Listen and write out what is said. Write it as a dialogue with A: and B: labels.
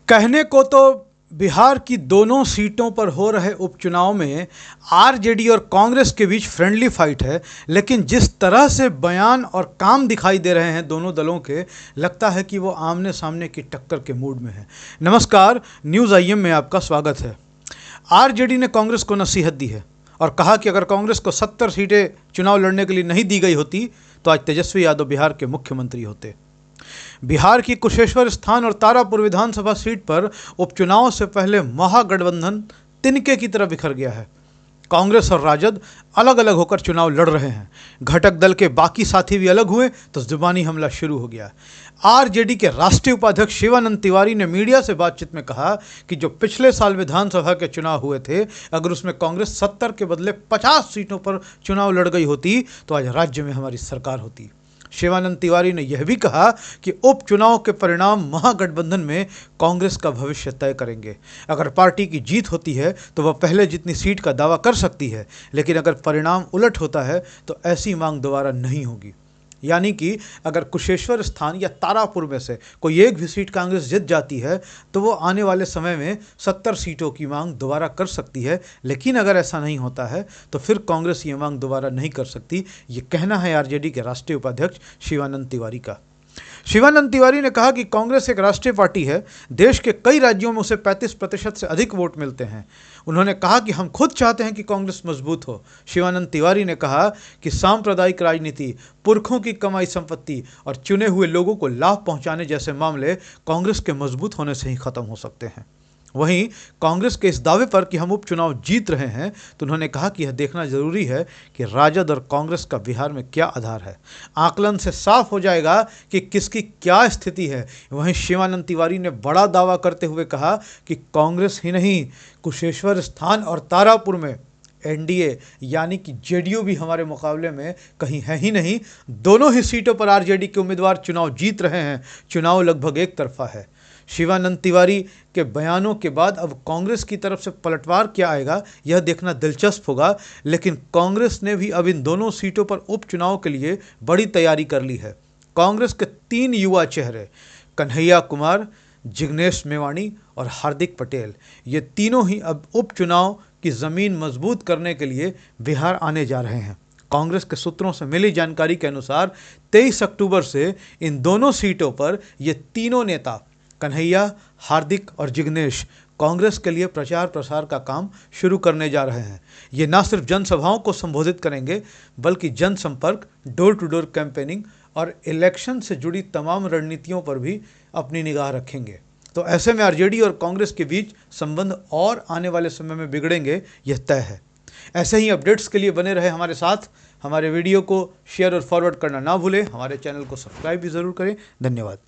A: कहने को तो बिहार की दोनों सीटों पर हो रहे उपचुनाव में आरजेडी और कांग्रेस के बीच फ्रेंडली फाइट है, लेकिन जिस तरह से बयान और काम दिखाई दे रहे हैं दोनों दलों के, लगता है कि वो आमने सामने की टक्कर के मूड में है। नमस्कार, न्यूज़ आईएम में आपका स्वागत है। आरजेडी ने कांग्रेस को नसीहत दी है और कहा कि अगर कांग्रेस को 70 सीटें चुनाव लड़ने के लिए नहीं दी गई होती तो आज तेजस्वी यादव बिहार के मुख्यमंत्री होते। बिहार की कुशेश्वर स्थान और तारापुर विधानसभा सीट पर उपचुनाव से पहले महागठबंधन तिनके की तरह बिखर गया है। कांग्रेस और राजद अलग अलग होकर चुनाव लड़ रहे हैं। घटक दल के बाकी साथी भी अलग हुए तो जुबानी हमला शुरू हो गया। आरजेडी के राष्ट्रीय उपाध्यक्ष शिवानंद तिवारी ने मीडिया से बातचीत में कहा कि जो पिछले साल विधानसभा के चुनाव हुए थे, अगर उसमें कांग्रेस 70 के बदले 50 सीटों पर चुनाव लड़ गई होती तो आज राज्य में हमारी सरकार होती। शिवानंद तिवारी ने यह भी कहा कि उपचुनाव के परिणाम महागठबंधन में कांग्रेस का भविष्य तय करेंगे। अगर पार्टी की जीत होती है तो वह पहले जितनी सीट का दावा कर सकती है, लेकिन अगर परिणाम उलट होता है तो ऐसी मांग दोबारा नहीं होगी। यानी कि अगर कुशेश्वर स्थान या तारापुर में से कोई एक भी सीट कांग्रेस जीत जाती है तो वो आने वाले समय में 70 सीटों की मांग दोबारा कर सकती है, लेकिन अगर ऐसा नहीं होता है तो फिर कांग्रेस ये मांग दोबारा नहीं कर सकती। ये कहना है आरजेडी के राष्ट्रीय उपाध्यक्ष शिवानंद तिवारी का। शिवानंद तिवारी ने कहा कि कांग्रेस एक राष्ट्रीय पार्टी है। देश के कई राज्यों में उसे 35% से अधिक वोट मिलते हैं। उन्होंने कहा कि हम खुद चाहते हैं कि कांग्रेस मजबूत हो। शिवानंद तिवारी ने कहा कि सांप्रदायिक राजनीति, पुरखों की कमाई संपत्ति और चुने हुए लोगों को लाभ पहुंचाने जैसे मामले कांग्रेस के मजबूत होने से ही खत्म हो सकते हैं। वहीं कांग्रेस के इस दावे पर कि हम उपचुनाव जीत रहे हैं, तो उन्होंने कहा कि यह देखना जरूरी है कि राजद और कांग्रेस का बिहार में क्या आधार है। आकलन से साफ हो जाएगा कि किसकी क्या स्थिति है। वहीं शिवानंद तिवारी ने बड़ा दावा करते हुए कहा कि कांग्रेस ही नहीं, कुशेश्वर स्थान और तारापुर में एनडीए यानी कि जेडीयू भी हमारे मुकाबले में कहीं है ही नहीं। दोनों ही सीटों पर आरजेडी के उम्मीदवार चुनाव जीत रहे हैं। चुनाव लगभग एक तरफा है। शिवानंद तिवारी के बयानों के बाद अब कांग्रेस की तरफ से पलटवार क्या आएगा, यह देखना दिलचस्प होगा। लेकिन कांग्रेस ने भी अब इन दोनों सीटों पर उपचुनाव के लिए बड़ी तैयारी कर ली है। कांग्रेस के 3 युवा चेहरे कन्हैया कुमार, जिग्नेश मेवाणी और हार्दिक पटेल, ये तीनों ही अब उपचुनाव की ज़मीन मजबूत करने के लिए बिहार आने जा रहे हैं। कांग्रेस के सूत्रों से मिली जानकारी के अनुसार 23 अक्टूबर से इन दोनों सीटों पर ये तीनों नेता कन्हैया, हार्दिक और जिग्नेश कांग्रेस के लिए प्रचार प्रसार का काम शुरू करने जा रहे हैं। ये न सिर्फ जनसभाओं को संबोधित करेंगे, बल्कि जनसंपर्क, डोर टू डोर कैंपेनिंग और इलेक्शन से जुड़ी तमाम रणनीतियों पर भी अपनी निगाह रखेंगे। तो ऐसे में आरजेडी और कांग्रेस के बीच संबंध और आने वाले समय में बिगड़ेंगे, यह तय है। ऐसे ही अपडेट्स के लिए बने रहे हमारे साथ। हमारे वीडियो को शेयर और फॉरवर्ड करना ना भूलें। हमारे चैनल को सब्सक्राइब भी ज़रूर करें। धन्यवाद।